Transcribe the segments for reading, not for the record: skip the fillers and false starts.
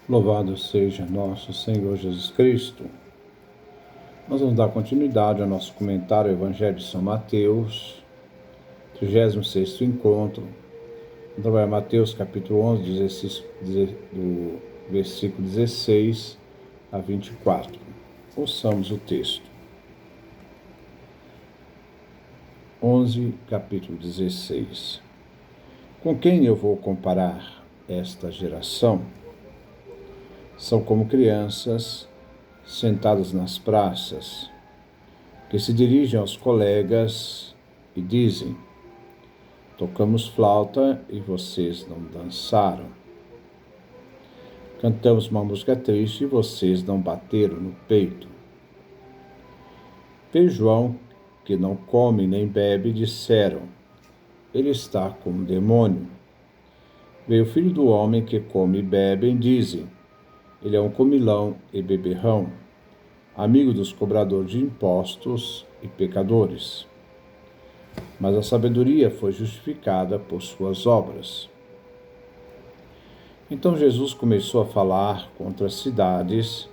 Louvado seja nosso Senhor Jesus Cristo. Nós vamos dar continuidade ao nosso comentário ao Evangelho de São Mateus, 36º encontro. Então vai Mateus capítulo 11, do versículo 16 a 24. Ouçamos o texto. 11, capítulo 16. Com quem eu vou comparar esta geração? São como crianças sentadas nas praças, que se dirigem aos colegas e dizem: tocamos flauta e vocês não dançaram. Cantamos uma música triste e vocês não bateram no peito. Veio João, que não come nem bebe, disseram: ele está com um demônio. Veio o filho do homem, que come e bebe, e dizem: ele é um comilão e beberrão, amigo dos cobradores de impostos e pecadores. Mas a sabedoria foi justificada por suas obras. Então Jesus começou a falar contra as cidades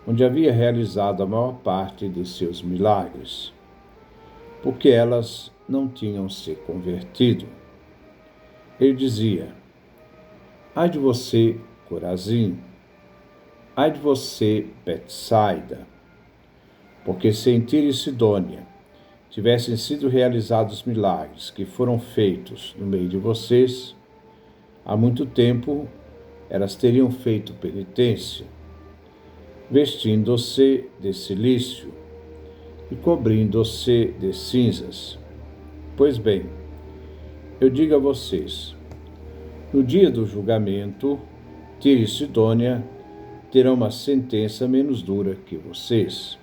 onde havia realizado a maior parte de seus milagres, porque elas não tinham se convertido. Ele dizia: ai de você, Corazim! Ai de você, Betsaida! Porque se em Tiro e Sidônia tivessem sido realizados milagres que foram feitos no meio de vocês, há muito tempo elas teriam feito penitência, vestindo-se de cilício e cobrindo-se de cinzas. Pois bem, eu digo a vocês, no dia do julgamento, Tiro e Sidônia terão uma sentença menos dura que vocês.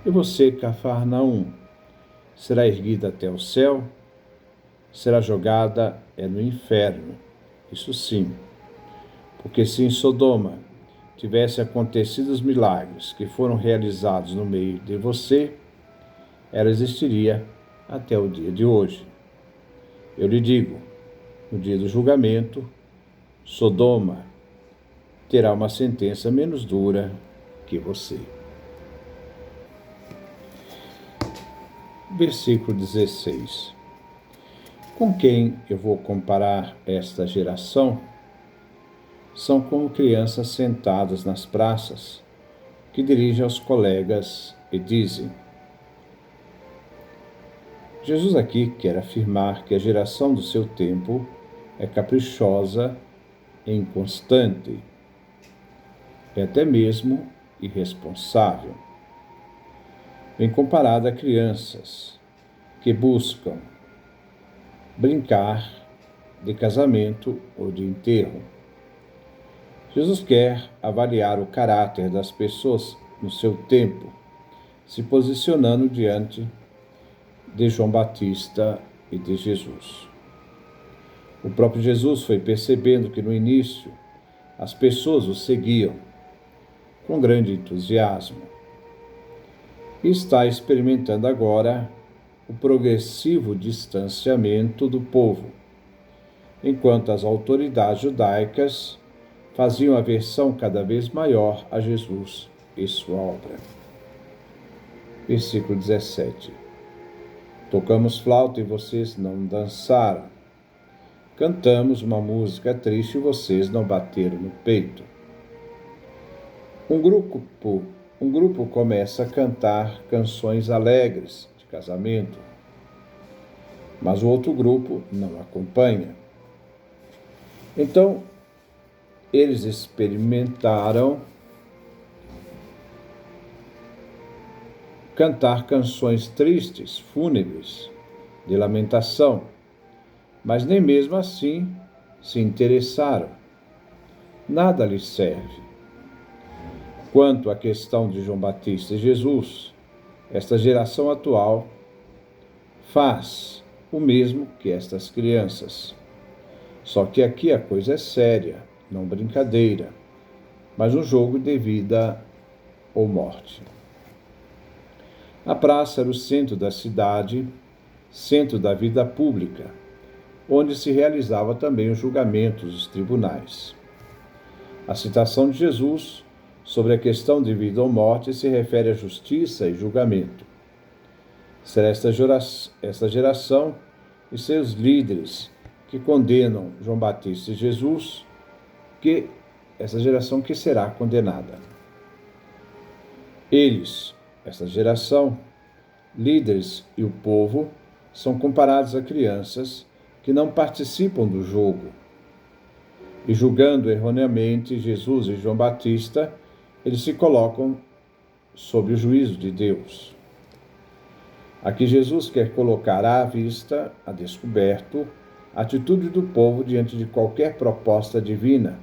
E você, Cafarnaum, será erguida até o céu? Será jogada no inferno, isso sim. Porque se em Sodoma tivessem acontecido os milagres que foram realizados no meio de você, ela existiria até o dia de hoje. Eu lhe digo, no dia do julgamento, Sodoma terá uma sentença menos dura que você. Versículo 16. Com quem eu vou comparar esta geração? São como crianças sentadas nas praças, que dirigem aos colegas e dizem. Jesus aqui quer afirmar que a geração do seu tempo é caprichosa e inconstante, é até mesmo irresponsável. Vem comparada a crianças que buscam brincar de casamento ou de enterro. Jesus quer avaliar o caráter das pessoas no seu tempo, se posicionando diante de João Batista e de Jesus. O próprio Jesus foi percebendo que no início as pessoas o seguiam com grande entusiasmo e está experimentando agora o progressivo distanciamento do povo, enquanto as autoridades judaicas faziam aversão cada vez maior a Jesus e sua obra. Versículo 17. Tocamos flauta e vocês não dançaram. Cantamos uma música triste e vocês não bateram no peito. Um grupo começa a cantar canções alegres de casamento, mas o outro grupo não acompanha. Então, eles experimentaram cantar canções tristes, fúnebres, de lamentação, mas nem mesmo assim se interessaram. Nada lhes serve. Quanto à questão de João Batista e Jesus, esta geração atual faz o mesmo que estas crianças. Só que aqui a coisa é séria, não brincadeira, mas um jogo de vida ou morte. A praça era o centro da cidade, centro da vida pública, onde se realizava também os julgamentos dos tribunais. A citação de Jesus sobre a questão de vida ou morte se refere à justiça e julgamento. Será esta geração e seus líderes que condenam João Batista e Jesus, que essa geração que será condenada. Eles, essa geração, líderes e o povo, são comparados a crianças que não participam do jogo. E julgando erroneamente Jesus e João Batista, eles se colocam sob o juízo de Deus. Aqui Jesus quer colocar à vista, a descoberto, a atitude do povo diante de qualquer proposta divina.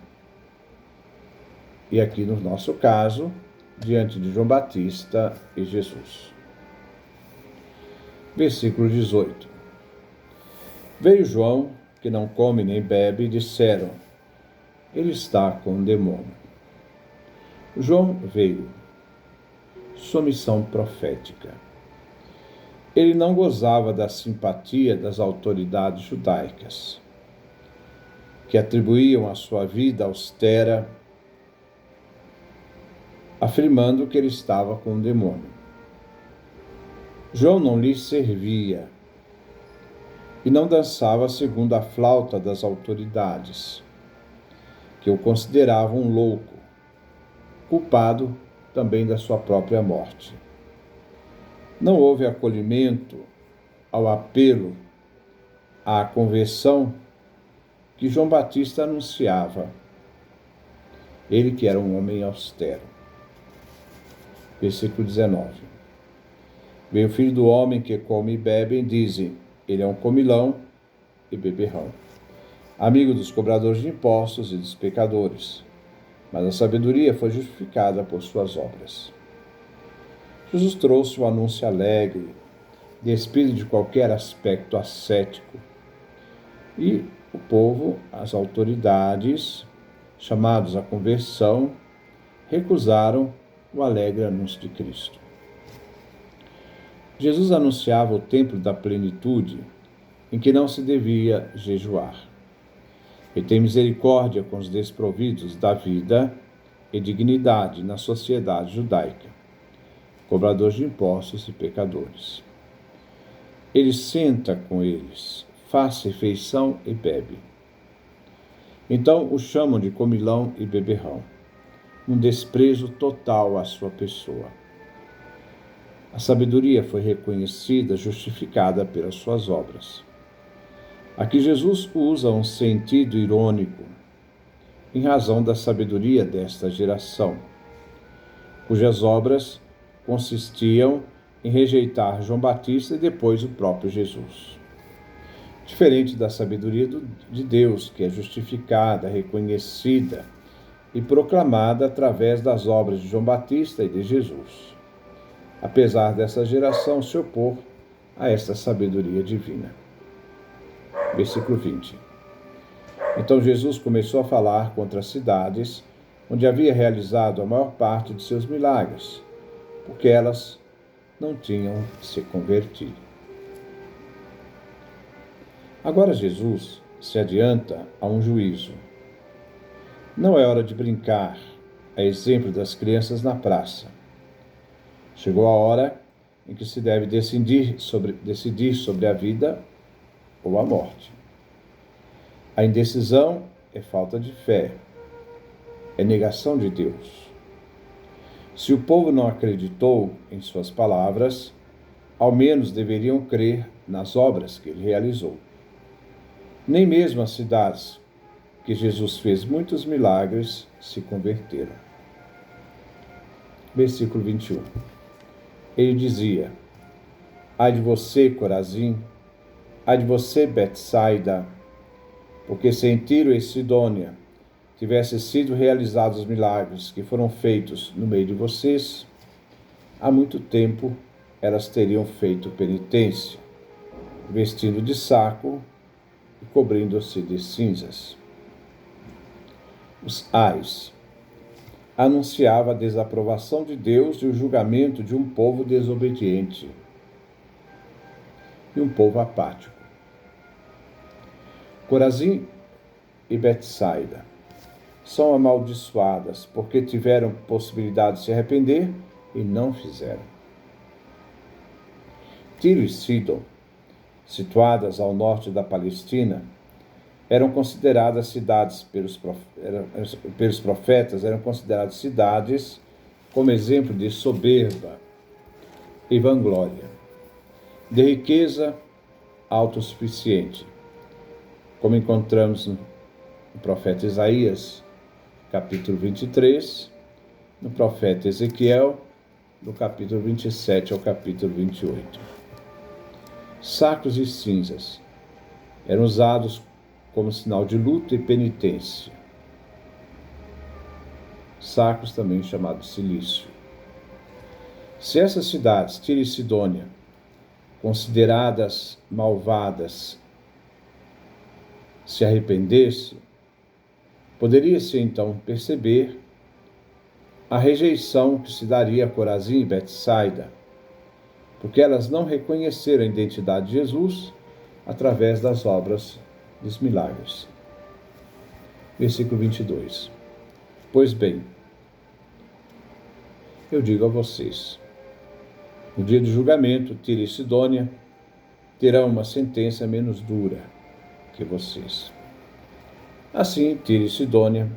E aqui no nosso caso, diante de João Batista e Jesus. Versículo 18. Veio João, que não come nem bebe, e disseram: ele está com um demônio. João veio. Sua missão profética. Ele não gozava da simpatia das autoridades judaicas, que atribuíam a sua vida austera, afirmando que ele estava com um demônio. João não lhes servia e não dançava segundo a flauta das autoridades, que o consideravam um louco, culpado também da sua própria morte. Não houve acolhimento ao apelo à conversão que João Batista anunciava, ele que era um homem austero. Versículo 19. Veio o filho do homem que come e bebe, e dizem: ele é um comilão e beberrão, amigo dos cobradores de impostos e dos pecadores. Mas a sabedoria foi justificada por suas obras. Jesus trouxe um anúncio alegre, despido de qualquer aspecto ascético. E o povo, as autoridades, chamados à conversão, recusaram o alegre anúncio de Cristo. Jesus anunciava o tempo da plenitude, em que não se devia jejuar. Ele tem misericórdia com os desprovidos da vida e dignidade na sociedade judaica, cobradores de impostos e pecadores. Ele senta com eles, faz refeição e bebe. Então o chamam de comilão e beberrão, um desprezo total à sua pessoa. A sabedoria foi reconhecida, justificada pelas suas obras. Aqui Jesus usa um sentido irônico, em razão da sabedoria desta geração, cujas obras consistiam em rejeitar João Batista e depois o próprio Jesus. Diferente da sabedoria de Deus, que é justificada, reconhecida e proclamada através das obras de João Batista e de Jesus, apesar dessa geração se opor a esta sabedoria divina. Versículo 20. Então Jesus começou a falar contra as cidades onde havia realizado a maior parte de seus milagres, porque elas não tinham se convertido. Agora Jesus se adianta a um juízo. Não é hora de brincar, a exemplo das crianças na praça. Chegou a hora em que se deve decidir sobre a vida ou a morte. A indecisão é falta de fé, é negação de Deus. Se o povo não acreditou em suas palavras, ao menos deveriam crer nas obras que ele realizou. Nem mesmo as cidades que Jesus fez muitos milagres se converteram. Versículo 21. Ele dizia: ai de você, Corazim, ai de você, Betsaida, porque se em Tiro e Sidônia tivessem sido realizados os milagres que foram feitos no meio de vocês, há muito tempo elas teriam feito penitência, vestindo de saco e cobrindo-se de cinzas. Os ais anunciava a desaprovação de Deus e o julgamento de um povo desobediente e um povo apático. Corazim e Betsaida. são amaldiçoadas, porque tiveram possibilidade de se arrepender e não fizeram. Tiro e Sidom, situadas ao norte da Palestina, eram consideradas cidades pelos profetas, eram consideradas cidades como exemplo de soberba e vanglória, de riqueza autossuficiente, como encontramos no profeta Isaías, capítulo 23, no profeta Ezequiel, do capítulo 27 ao capítulo 28. Sacos e cinzas eram usados como sinal de luto e penitência. Sacos também chamado silício. Se essas cidades, Tiro e Sidônia, consideradas malvadas, se arrependessem, poderia-se então perceber a rejeição que se daria a Corazim e Betsaida, porque elas não reconheceram a identidade de Jesus através das obras dos milagres. Versículo 22. Pois bem, eu digo a vocês, no dia do julgamento, Tiro e Sidônia terão uma sentença menos dura que vocês. Assim, Tiro e Sidônia,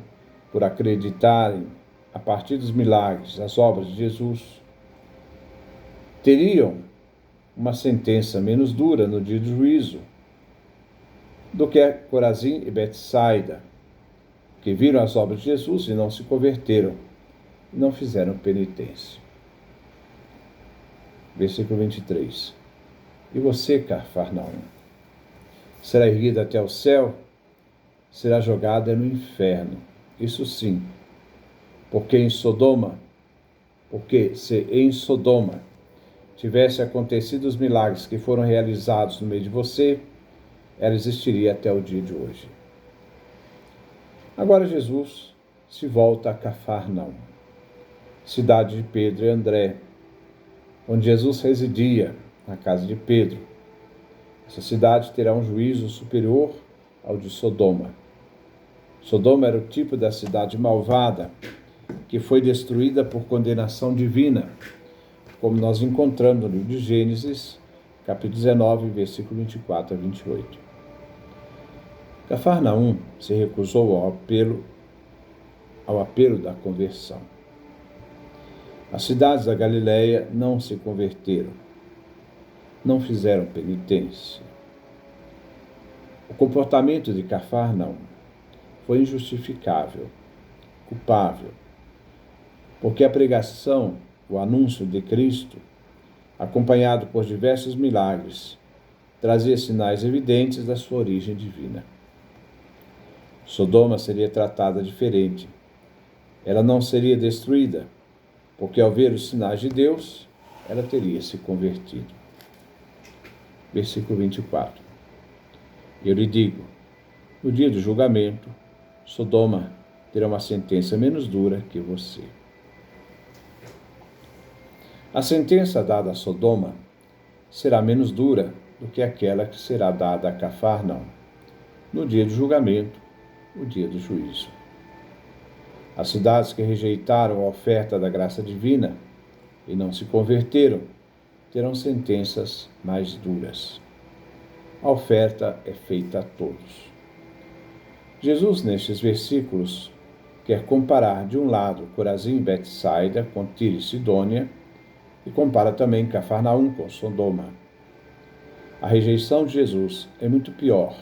por acreditarem a partir dos milagres, as obras de Jesus, teriam uma sentença menos dura no dia do juízo do que Corazim e Betsaida, que viram as obras de Jesus e não se converteram, não fizeram penitência. Versículo 23. E você, Cafarnaum, será erguida até o céu, será jogada no inferno. Isso sim, porque se em Sodoma tivesse acontecido os milagres que foram realizados no meio de você, ela existiria até o dia de hoje. Agora Jesus se volta a Cafarnaum, cidade de Pedro e André, onde Jesus residia, na casa de Pedro. Essa cidade terá um juízo superior ao de Sodoma. Sodoma era o tipo da cidade malvada, que foi destruída por condenação divina, como nós encontramos no livro de Gênesis, capítulo 19, versículo 24 a 28. Cafarnaum se recusou ao apelo da conversão. As cidades da Galileia não se converteram, não fizeram penitência. O comportamento de Cafarnaum foi injustificável, culpável, porque a pregação, o anúncio de Cristo, acompanhado por diversos milagres, trazia sinais evidentes da sua origem divina. Sodoma seria tratada diferente. Ela não seria destruída, porque ao ver os sinais de Deus, ela teria se convertido. Versículo 24. Eu lhe digo, no dia do julgamento, Sodoma terá uma sentença menos dura que você. A sentença dada a Sodoma será menos dura do que aquela que será dada a Cafarnaum no dia do julgamento, o dia do juízo. As cidades que rejeitaram a oferta da graça divina e não se converteram terão sentenças mais duras. A oferta é feita a todos. Jesus, nestes versículos, quer comparar de um lado Corazim e Betsaida com Tiro e Sidônia e compara também Cafarnaum com Sodoma. A rejeição de Jesus é muito pior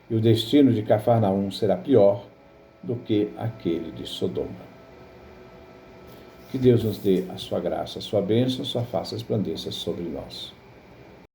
e o destino de Cafarnaum será pior do que aquele de Sodoma. Que Deus nos dê a sua graça, a sua bênção, a sua face resplandeça sobre nós.